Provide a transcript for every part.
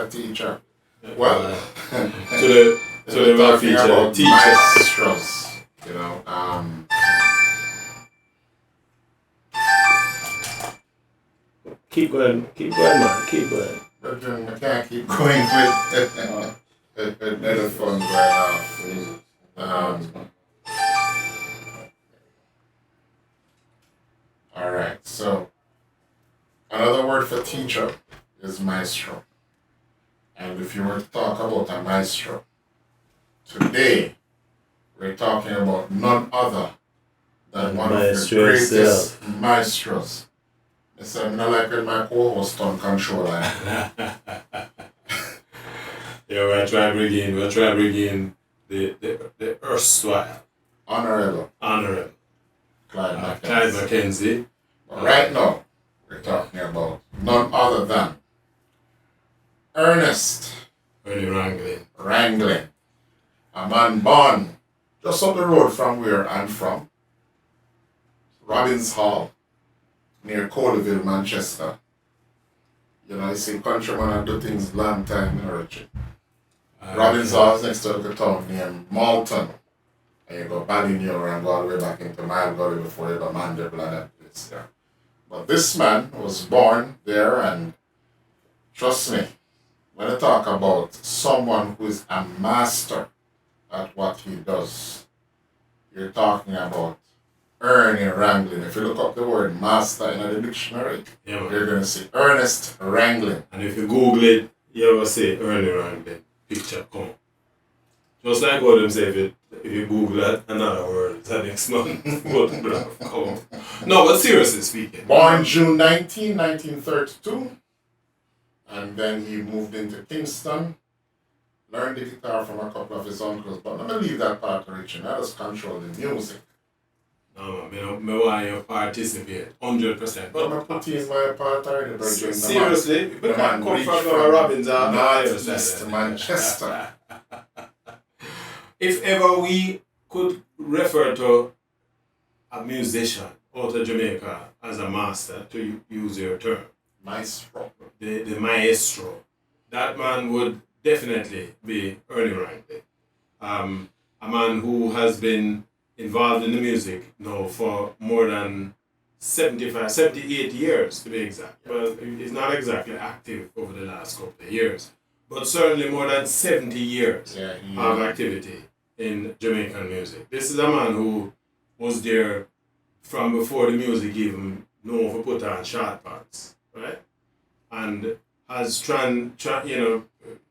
Teacher. Well, to the talking feature about teachers. maestros, you know. Keep going, man. Keep going. But I can't keep going with the fun going off. All right. So another word for teacher is maestro. And if you were to talk about a maestro, today we're talking about none other than one of the greatest maestros. I said, I'm not like when my co-host on control. Yeah, we're trying to bring in the erstwhile Honourable Clyde Mackenzie. But right now, we're talking about none other than Ernest Ranglin, a man born just up the road from where I'm from, Robbins Hall, near Colville, Manchester. You know, you see countrymen do things long time in origin. Robbins Hall is next to a town named Malton. And you go Ballinear and go all the way back into Mile Gully before you go Mandeville and that place there. But this man was born there, and trust me, when I talk about someone who is a master at what he does, you're talking about Ernest Ranglin. If you look up the word master in the dictionary, you're going to see Ernest Ranglin. And if you Google it, you will say Ernest Ranglin. Picture come. Just like what them say, if you Google that, another word, it's the next month. Photograph come. No, but seriously speaking. Born June 19, 1932. And then he moved into Kingston, learned the guitar from a couple of his uncles, but let me leave that part to Richard. Let us control the music. No, man, I want you to participate 100%. But I'm putting in my part already. Seriously? We can't come from Robbins or Northeast Manchester. If ever we could refer to a musician out of Jamaica as a master, to use your term, maestro, the maestro, that man would definitely be Ernest Ranglin. A man who has been involved in the music now for more than 78 years to be exact. Well, he's not exactly active over the last couple of years, but certainly more than 70 years of activity in Jamaican music. This is a man who was there from before the music even known for put on short pants, right? And has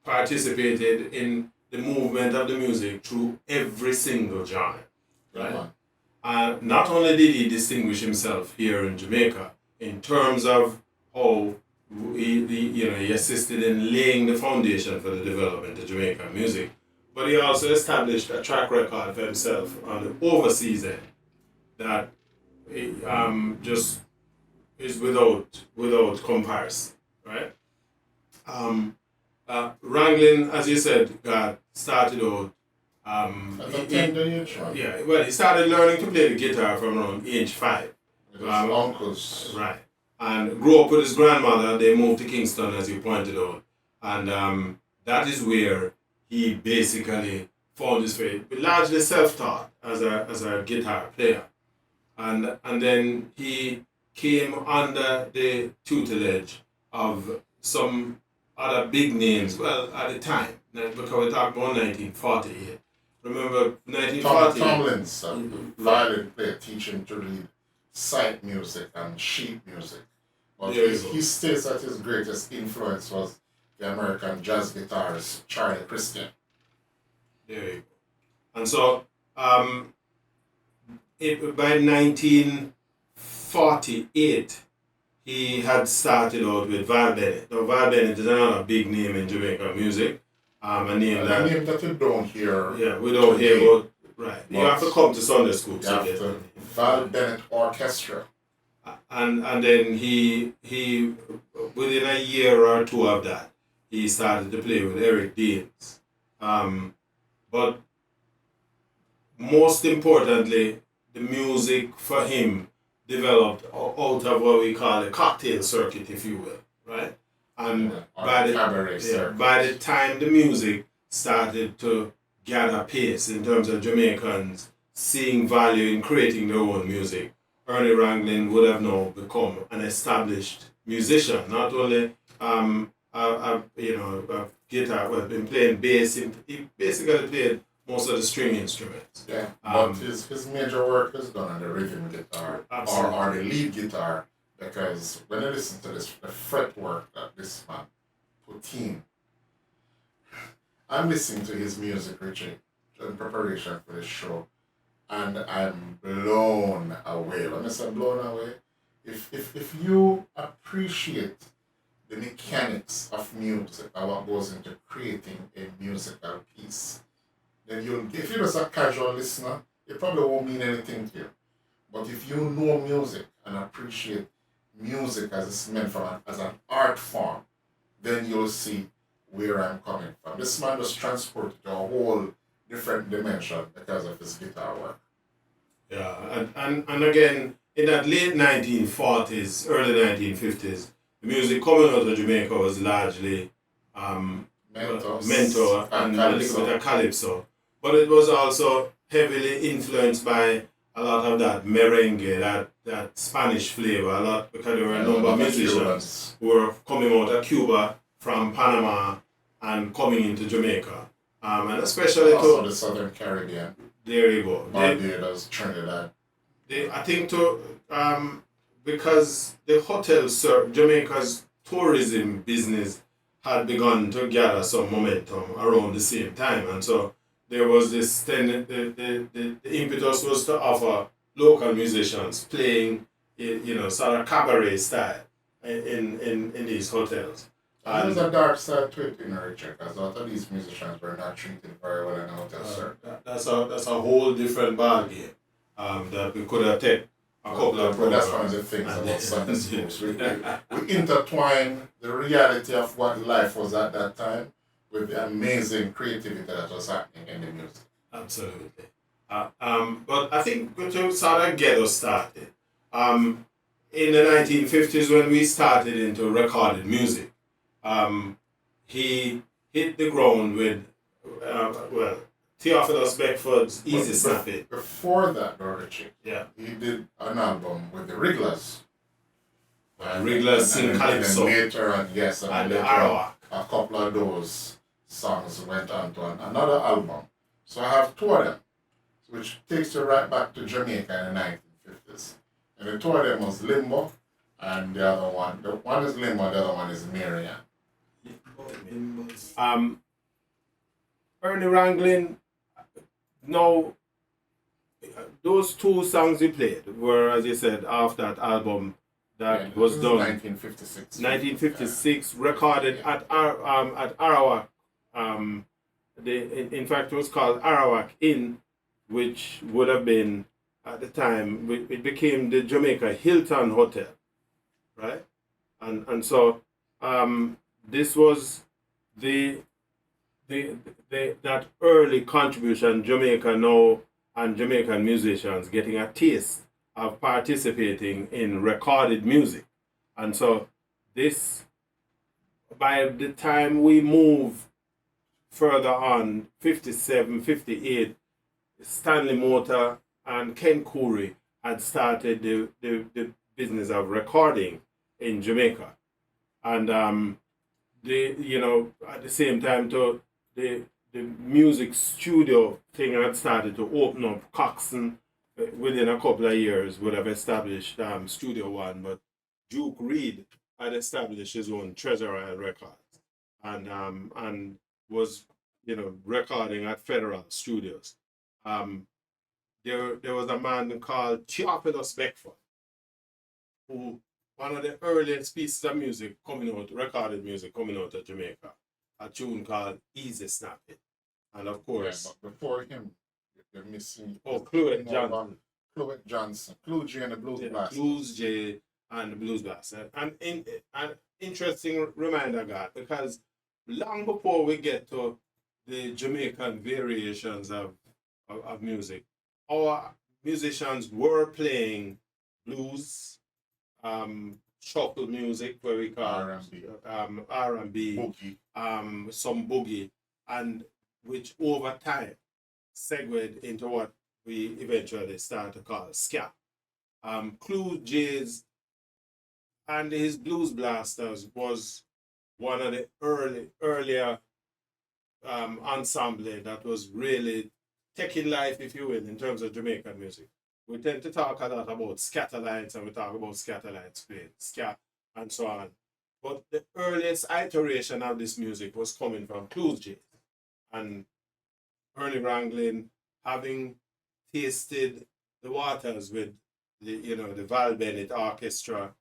participated in the movement of the music through every single genre, right? Not only did he distinguish himself here in Jamaica in terms of how he assisted in laying the foundation for the development of Jamaican music, but he also established a track record for himself on the overseas end that just is without comparison, right? Ranglin, as you said, got started out. He started learning to play the guitar from around age 5. With his uncles. Right. And grew up with his grandmother. They moved to Kingston, as you pointed out. And that is where he basically found his faith, but largely self-taught as a guitar player. And then he came under the tutelage of some other big names, well, at the time, because we're talking about 1948. Remember, 1940. Tomlin's violin player teaching to read sight music and sheet music. But he states that his greatest influence was the American jazz guitarist Charlie Christian. There you go. And so, by 1948, he had started out with Val Bennett. Now, Val Bennett is another big name in Jamaican music. A name that you don't hear. Yeah, we don't hear about. Right. You have to come to Sunday school to get the Val Bennett Orchestra. And then he within a year or two of that, he started to play with Eric Deans. But most importantly, the music for him developed out of what we call a cocktail circuit, if you will, right? And Or the cabaret by the circuit. time the music started to gather pace in terms of Jamaicans seeing value in creating their own music, Ernie Ranglin would have now become an established musician, not only a guitar, well, been playing bass. He basically played most of the string instruments. Yeah, but his major work is done on the rhythm guitar or the lead guitar, because when you listen to the fretwork that this man put in, I'm listening to his music, Richie, in preparation for the show, and I'm blown away. When I say blown away, if you appreciate the mechanics of music and what goes into creating a musical piece, then you'll, if you're just a casual listener, it probably won't mean anything to you. But if you know music and appreciate music as it's meant as an art form, then you'll see where I'm coming from. This man was transported to a whole different dimension because of his guitar work. Yeah, and again, in that late 1940s, early 1950s, the music coming out of Jamaica was largely mentor and a little bit of calypso. But it was also heavily influenced by a lot of that merengue, that Spanish flavor, a lot, because there were a number of musicians who were coming out of Cuba, from Panama, and coming into Jamaica. And especially also the Southern Caribbean. There you go. Barbados, Trinidad. I think because the hotel Jamaica's tourism business had begun to gather some momentum around the same time, and so there was this the impetus was to offer local musicians playing, sort of cabaret style in these hotels. And there's a dark side to it, Richard, because a lot of these musicians were not treated very well in a hotel circuit. That's a whole different ballgame that we could have taken a couple of programs. That's one of the things about Sunday schools. We intertwine the reality of what life was at that time with the amazing creativity that was happening in the music. Absolutely. But I think to sort of get us started, in the 1950s when we started into recorded music, he hit the ground with, Theophilus Beckford's Easy Snap It. Before that, Richie, yeah, he did an album with the Wrigglers. Wrigglers sing Calypso. And later, Arawak. A couple of those songs went on to another album. So I have two of them, which takes you right back to Jamaica in the 1950s. And the two of them was Limbo, and the other one, one is Limbo, the other one is Marianne. Ernie Ranglin, now, those two songs he played were, as you said, off that album that was done 1956. 1956, recorded at Arawak. In fact, it was called Arawak Inn, which would have been, at the time, it became the Jamaica Hilton Hotel, right? And so this was that early contribution, Jamaica now and Jamaican musicians getting a taste of participating in recorded music. And so this, by the time we move further on, 57, 58, Stanley Motor and Ken Curry had started the business of recording in Jamaica. And at the same time too, the music studio thing had started to open up. Coxsone, within a couple of years, would have established Studio One, but Duke Reid had established his own Treasure Isle Records, and was recording at Federal Studios. There was a man called Theophilus Beckford, who one of the earliest pieces of music recorded music coming out of Jamaica, a tune called Easy Snap It. And of course, but before him, you're missing. Clue Johnson. Clue Johnson. Clue J and the Blues Blast. Blues J and the Blues Blast. And an interesting reminder, God, because long before we get to the Jamaican variations of of music. Our musicians were playing blues, shuffle music, where we call R&B, R&B, boogie. some boogie, and which over time segued into what we eventually started to call ska. Clue J's and his Blues Blasters was one of the earlier ensemble that was really taking life, if you will, in terms of Jamaican music. We tend to talk a lot about scatterlights and we talk about scatterlights playing ska and so on. But the earliest iteration of this music was coming from Clues J. And Ernest Ranglin, having tasted the waters with the Val Bennett Orchestra,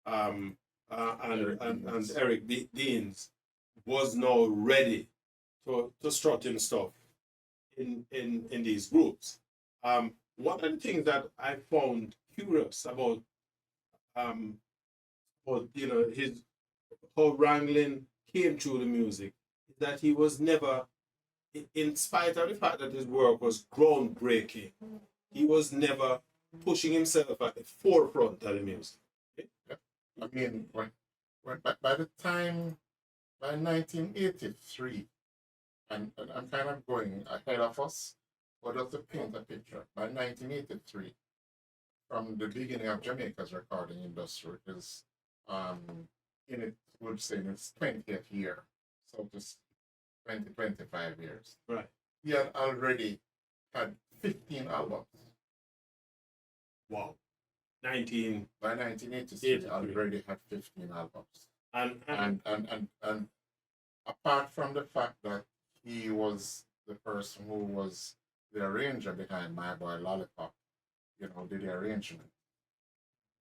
and Eric Deans, was now ready to strut in stuff in these groups. One of the things that I found curious um, about his how Ranglin came through the music is that he was never, in spite of the fact that his work was groundbreaking, he was never pushing himself at the forefront of the music. Yeah. I mean, by the time, by 1983, and I'm kind of going ahead of us, but just to paint a picture, by 1983, from the beginning of Jamaica's recording industry, is um, in it, would say in its 20th year, so just 20, 25 years. Right. He had already had 15 albums. Wow. 19 By 1983, already had 15 albums. And apart from the fact that he was the person who was the arranger behind My Boy Lollipop, did the arrangement.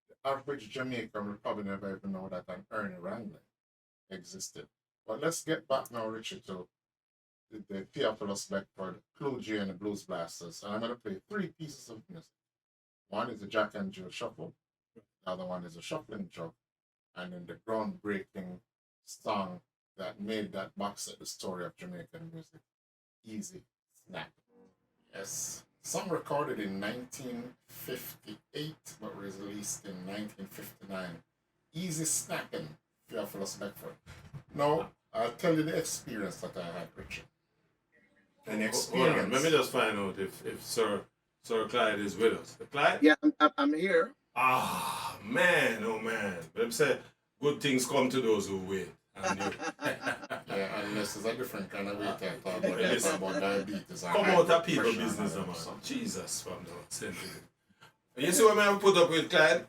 The average Jamaican will probably never even know that an Ernest Ranglin existed. But let's get back now, Richard, to the Theophilus Beckford, Clue G and the Blues Blasters. And I'm going to play three pieces of music. One is the Jack and Jill Shuffle. The other one is a shuffling jug. And then the groundbreaking song that made that box set the story of Jamaican music, Easy Snap. Yes. Song recorded in 1958 but released in 1959. Easy Snapping, Theophilus Beckford. Now, I'll tell you the experience that I had, Richard. An experience. Hold on, let me just find out if Sir Clyde is with us. Clyde? Yeah, I'm here. Ah, man, oh man. Them say good things come to those who wait. And Yeah, unless it's a different kind of way to talk about diabetes. Come out of people business, man. Jesus, from the sensitive. You see what I put up with, Clyde?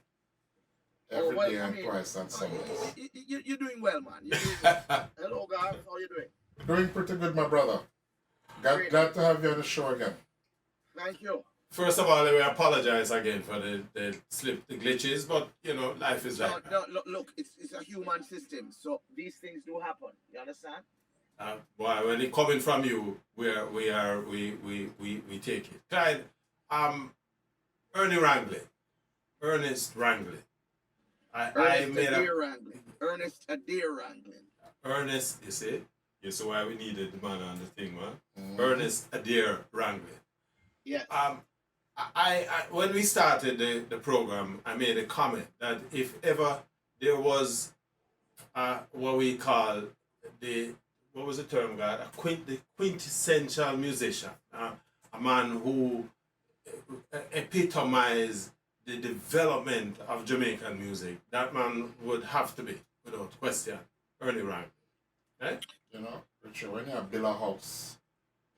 Every day and twice on Sundays. You're doing well, man. You're doing well. Hello, guys. How are you doing? Doing pretty good, my brother. Glad to have you on the show again. Thank you. First of all, we apologize again for the glitches, but life is like no, look, it's a human system, so these things do happen. You understand? Well, when it coming from you, we take it. Clyde, Ernest Ranglin. Ernest Adair Ranglin. Ernest, you see why we needed the man on the thing, man. Ernest Adair Ranglin. Yes. I when we started the program, I made a comment that if ever there was what we call what was the term, God? The quintessential musician, a man who epitomized the development of Jamaican music, that man would have to be, without question, Ernest Ranglin. Right? Richard, when you build a house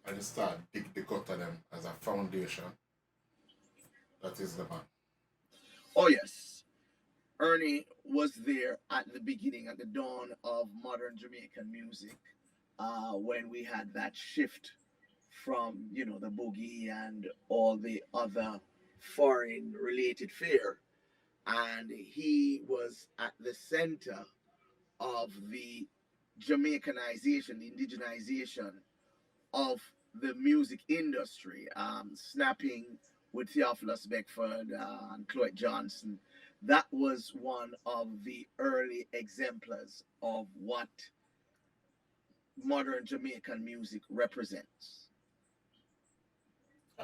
and you start dig the gutter them as a foundation, that is the man. Oh, yes. Ernie was there at the beginning, at the dawn of modern Jamaican music, when we had that shift from, the boogie and all the other foreign related fare. And he was at the center of the Jamaicanization, the indigenization of the music industry, snapping with Theophilus Beckford and Chloe Johnson. That was one of the early exemplars of what modern Jamaican music represents.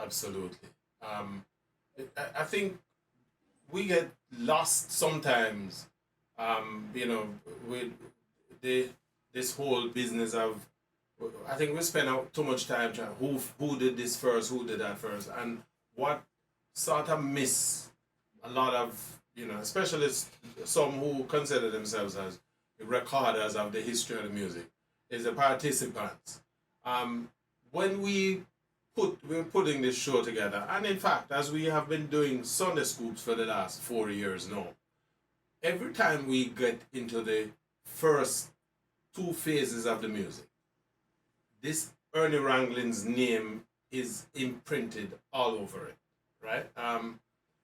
Absolutely. I think we get lost sometimes, with the this whole business of. I think we spend out too much time trying who did this first, who did that first, and what sort of miss a lot of especially some who consider themselves as recorders of the history of the music, is the participants. Um, when we're putting this show together, and in fact, as we have been doing Sunday Scoops for the last 4 years now, every time we get into the first two phases of the music, this Ernie Ranglin's name is imprinted all over it, right?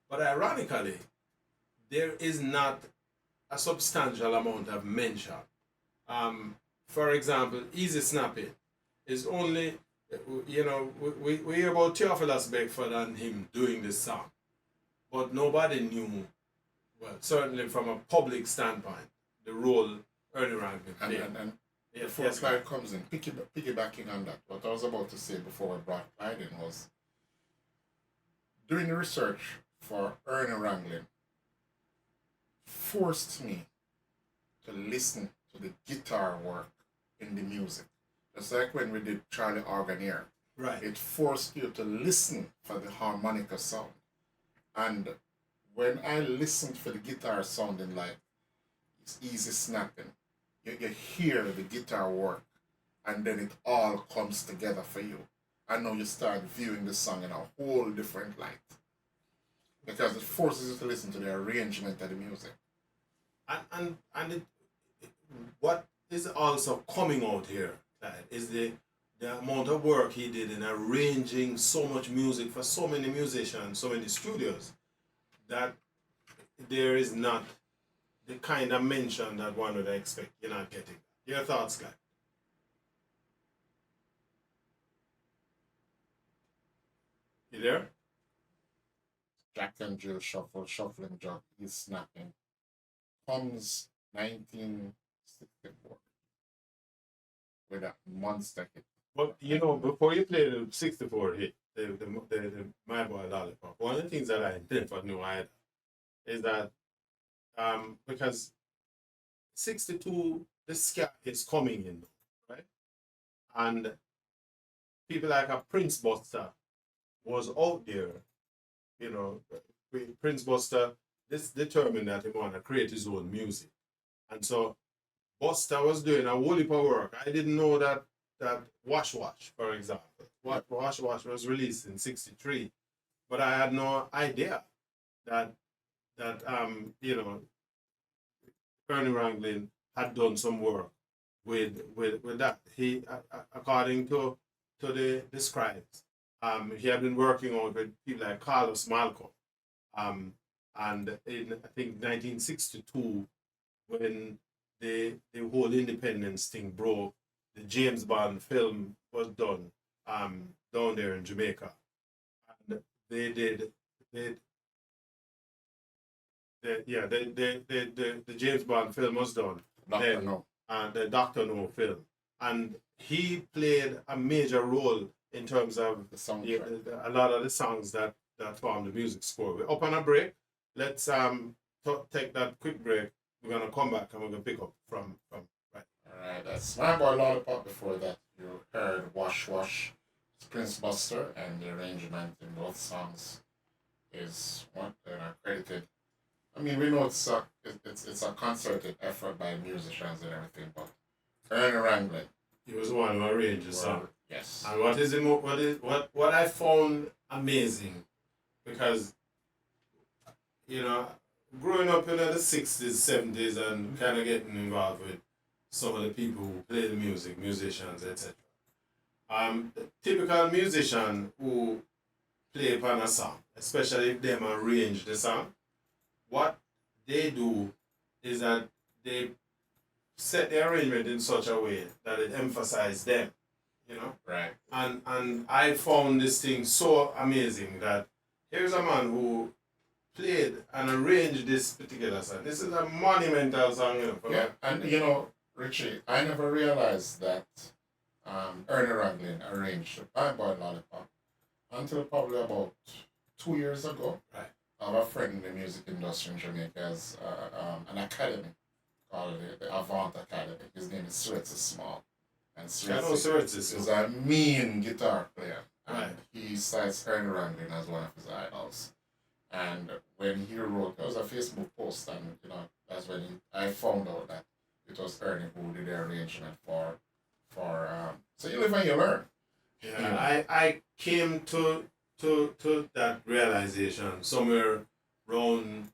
But ironically, there is not a substantial amount of mention. For example, Easy Snapping is only, we hear about Theophilus Beckford and him doing this song, but nobody knew, well, certainly from a public standpoint, the role Ernie Ranglin played. And before Clyde comes in, piggybacking on that, what I was about to say before we brought Clyde in was, doing the research for Ernie Ranglin forced me to listen to the guitar work in the music. Just like when we did Charlie Organier. Right. It forced you to listen for the harmonica sound. And when I listened for the guitar sounding like it's easy snapping, you hear the guitar work and then it all comes together for you. And now you start viewing the song in a whole different light. Because it forces you to listen to the arrangement of the music. What is also coming out here, Clyde, is the amount of work he did in arranging so much music for so many musicians, so many studios, that there is not the kind of mention that one would expect. You're not getting that. Your thoughts, Clyde? You there? Jack and Jill Shuffle, Shuffling Jug, He's Snapping, comes 1964 with a monster hit. But before you play the 64 hit, the My Boy Lollipop, one of the things that I never knew either is that because 62, the ska is coming in, right? And people like a Prince Buster was out there, Prince Buster, this determined that he wanted to create his own music. And so Buster was doing a whole heap of work. I didn't know that Wash Wash, for example. Wash Wash was released in 63. But I had no idea that Ernie Ranglin had done some work with that. He, according to the scribes, he had been working on with people like Carlos Malcolm. And in, I think, 1962, when the whole independence thing broke, the James Bond film was done down there in Jamaica. And the James Bond film was done. Doctor No. The Doctor No film. And he played a major role in terms of The soundtrack. a lot of the songs that form the music score. We're up on a break. Let's take that quick break. We're gonna come back and we're gonna pick up from right. Alright, that's My Boy Lollipop. Before that, you heard Wash Wash. It's Prince Buster, and the arrangement in both songs is credited. I mean, we know it's a concerted effort by musicians and everything, but Ernie Ranglin. He was the one who arranged the song. Yes. And what I found amazing, because growing up in the 60s, 70s, and kind of getting involved with some of the people who play the music, musicians, etc. The typical musician who play upon a song, especially if them arrange the song, what they do is that they set the arrangement in such a way that it emphasizes them, Right. And I found this thing so amazing that here's a man who played and arranged this particular song. This is a monumental song, Yeah, and Richie, I never realized that Ernie Ranglin arranged My Boy Lollipop until probably about 2 years ago. Right. I have a friend in the music industry in Jamaica has an academy called the Avant Academy. His name is Sweaty Small. And I know Sweaty Sirtis. is a mean guitar player. And Right. he cites Ernest Ranglin as one of his idols. And when he wrote, there was a Facebook post, and that's when I found out that it was Ernie who did the arrangement for. So you live and you learn. Yeah, I came to that realization somewhere around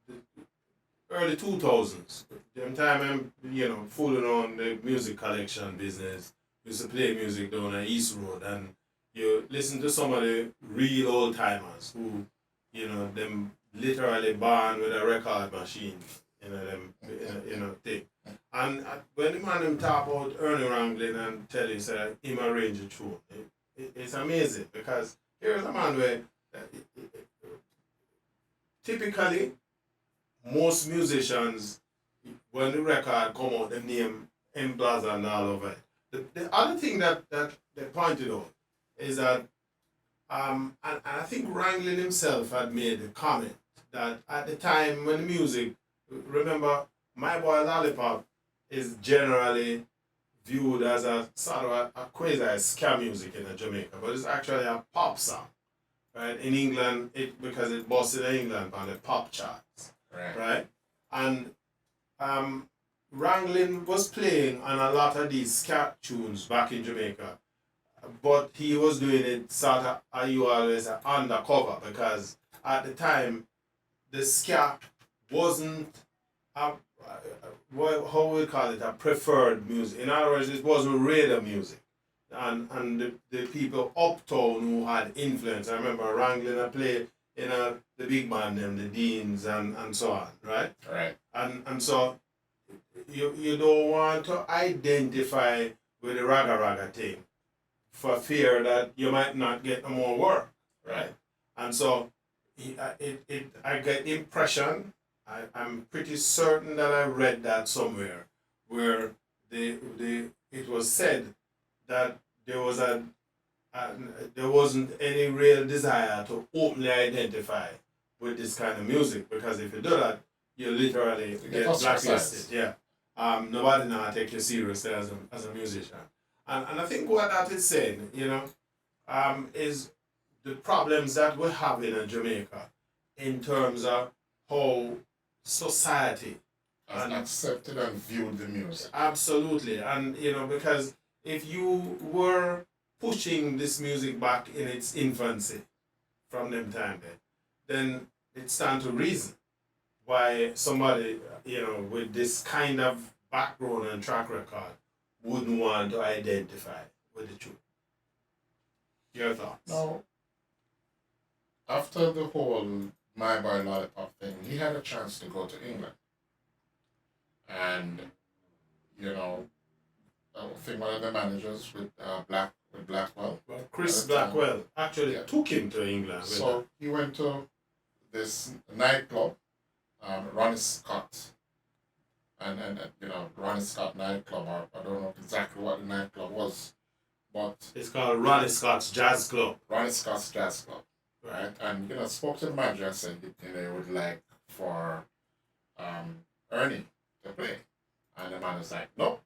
the early 2000s. Them time I'm fooling on the music collection business. Used to play music down on East Road, and you listen to some of the real old timers who, them literally born with a record machine, thing. And when the man them talk about Ernest Ranglin and tell you say him arrange a tune, it's amazing because here's a man where typically most musicians when the record come out, the name M Plaza and all of it. The other thing that they pointed out is that and I think Ranglin himself had made the comment that at the time when the music, remember, My Boy Lollipop is generally viewed as a sort of a quasi ska music in Jamaica, but it's actually a pop song, right? In England, because it busted in England on the pop charts, right? And Ranglin was playing on a lot of these ska tunes back in Jamaica, but he was doing it sort of, you always say, undercover because at the time the ska wasn't a, how we call it, a preferred music. In other words, it wasn't radio music. And the people uptown who had influence. I remember Ranglin I played in the big band them, the Deans and so on, right? Right. And so you don't want to identify with the raga raga thing for fear that you might not get no more work, right? And so I get the impression, I'm pretty certain that I read that somewhere, where it was said that there wasn't any real desire to openly identify with this kind of music, because if you do that, you literally get blacklisted. Yeah. Nobody now take you seriously as a musician. And I think what that is saying, is the problems that we have in Jamaica in terms of how society has accepted and viewed the music. Absolutely. And, because if you were pushing this music back in its infancy from them time then it stands to reason why somebody, with this kind of background and track record wouldn't want to identify with the truth. Your thoughts? Now, after the whole My Boy Lollipop thing, he had a chance to go to England. And, I think one of the managers with Blackwell. Well, Chris Blackwell actually took him to England. So he went to this nightclub, Ronnie Scott. And Ronnie Scott nightclub, I don't know exactly what the nightclub was, but it's called Ronnie Scott's Jazz Club. Ronnie Scott's Jazz Club, right? And spoke to the manager and said they would like for Ernie to play, and the man was like, no.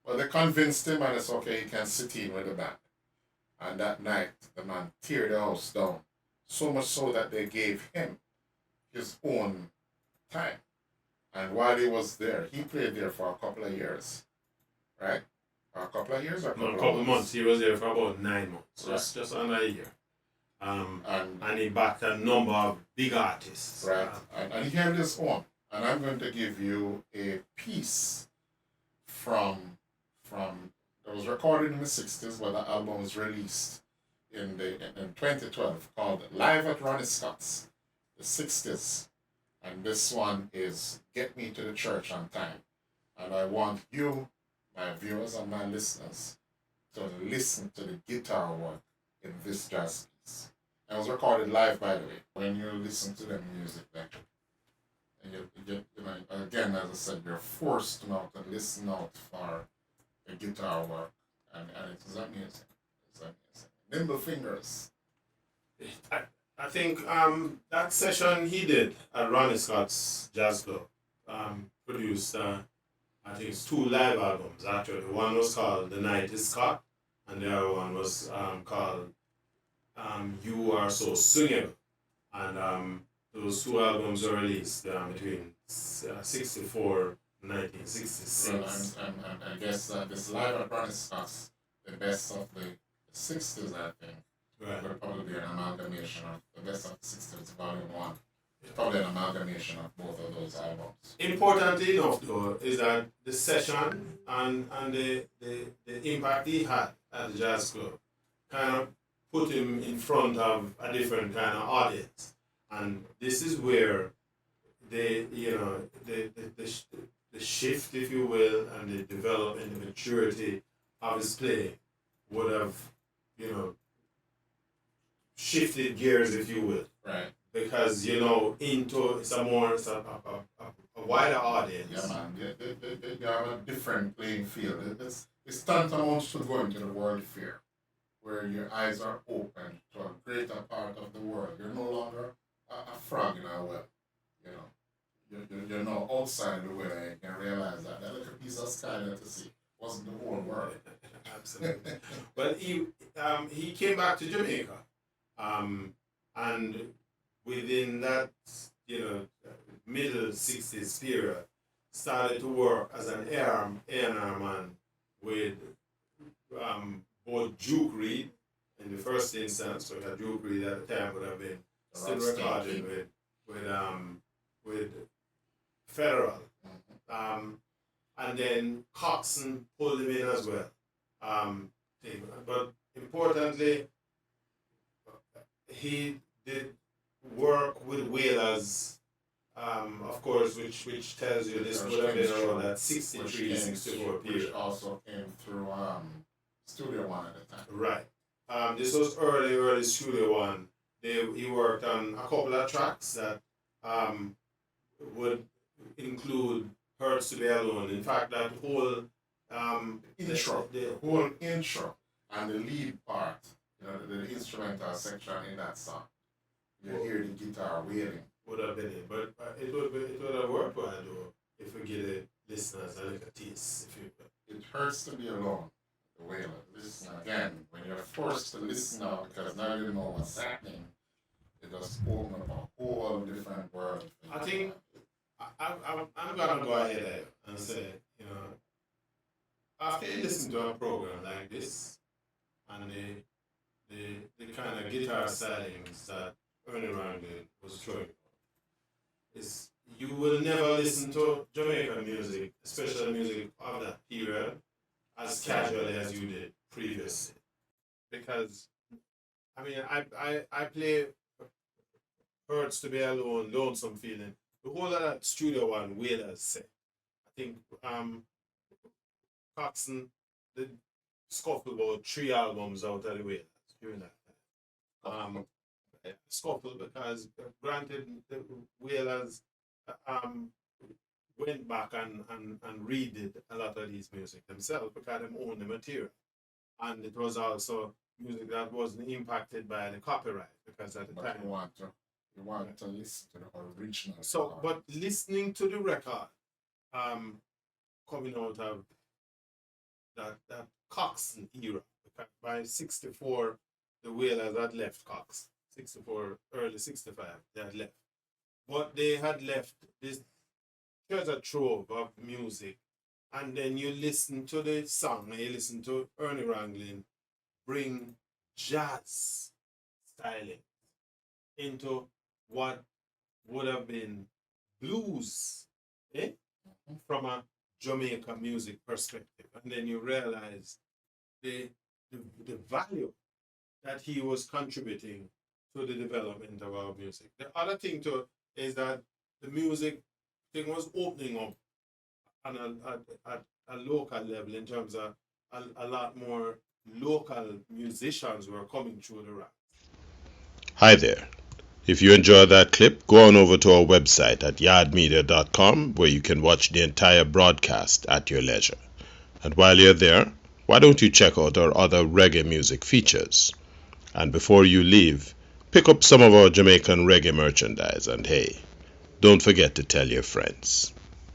Well, they convinced him, and it's okay, he can sit in with the band. And that night, the man teared the house down, so much so that they gave him his own time. And while he was there, he played there for a couple of years, right? For a couple of years or a couple of months. He was there for about 9 months, right. just under a year. And he backed a number of big artists. Right, and he held his own. And I'm going to give you a piece from that was recorded in the 60s, but the album was released in 2012 called Live at Ronnie Scott's, the 60s. And this one is Get Me to the Church on Time. And I want you, my viewers and my listeners, to listen to the guitar work in this jazz piece. And it was recorded live, by the way. When you listen to the music, and you again, as I said, you're forced to now to listen out for the guitar work. And it is amazing. It's amazing. nimble fingers. I think that session he did at Ronnie Scott's Jazz Club produced, I think it's 2 live albums actually. One was called The Night is Scott, and the other one was called You Are So Swingable. And those 2 albums were released between 64 and 1966. Well, I guess this live at Ronnie Scott's, the best of the 60s, I think. Right. Would probably be an amalgamation of the best of the 60s, volume 1. Probably an amalgamation of both of those albums. Importantly enough, though, is that the session and the impact he had at the Jazz Club kind of put him in front of a different kind of audience. And this is where the shift, if you will, and the development, the maturity of his play would have, shifted gears, if you will. Right. Because, it's a wider audience. Yeah, man. You have a different playing field. It's tantamount to going to the World Fair, where your eyes are open to a greater part of the world. You're no longer a frog in a well. You're now outside the well, and you can realize that little piece of sky that you see wasn't the whole world. Absolutely. But he came back to Jamaica, and within that, middle 60s period, started to work as an A&R man with both Duke Reid in the first instance. So that Duke Reid at the time would have been still recording with Federal. And then Coxsone pulled him in as well. But importantly, he did work with Wailers, of course, which tells you this would have been around that 63, 64 period. Which also came through Studio One at the time. Right. This was early Studio One. He worked on a couple of tracks that would include Hurts to Be Alone. In fact, that whole intro, the whole intro and the lead part, the instrumental section in that song. You hear the guitar wailing. Would have been it, but it would have worked well though if we give the listeners a little taste. It hurts to be alone. The Wailers. Listen again when you're forced to listen now because now you know what's happening. It just opens up a whole different world. I think I'm gonna go ahead and say, after you listen to a program like this and the kind of guitar stylings that Ernest Ranglin was throwing, is you will never listen to Jamaican music, especially music of that period, as casually as you did previously. Because I play Hurts to Be Alone, Lonesome Feeling. The whole of that Studio One Wailers set. I think Coxsone did scuffle about 3 albums out of the Wailers during that time. Scuffle because granted the Wailers went back and redid a lot of these music themselves because they owned the material. And it was also music that wasn't impacted by the copyright because at the time you want to listen to the original. So record. but listening to the record coming out of that Coxsone era, because by 64 the Wailers had left Cox. 64, early 65, they had left. But they had left this treasure trove of music. And then you listen to the song, and you listen to Ernest Ranglin bring jazz styling into what would have been blues, from a Jamaican music perspective. And then you realize the value that he was contributing to the development of our music. The other thing too is that the music thing was opening up on a local level in terms of a lot more local musicians were coming through the ranks. Hi there. If you enjoyed that clip, go on over to our website at yardmedia.com where you can watch the entire broadcast at your leisure. And while you're there, why don't you check out our other reggae music features? And before you leave, pick up some of our Jamaican reggae merchandise, and hey, don't forget to tell your friends.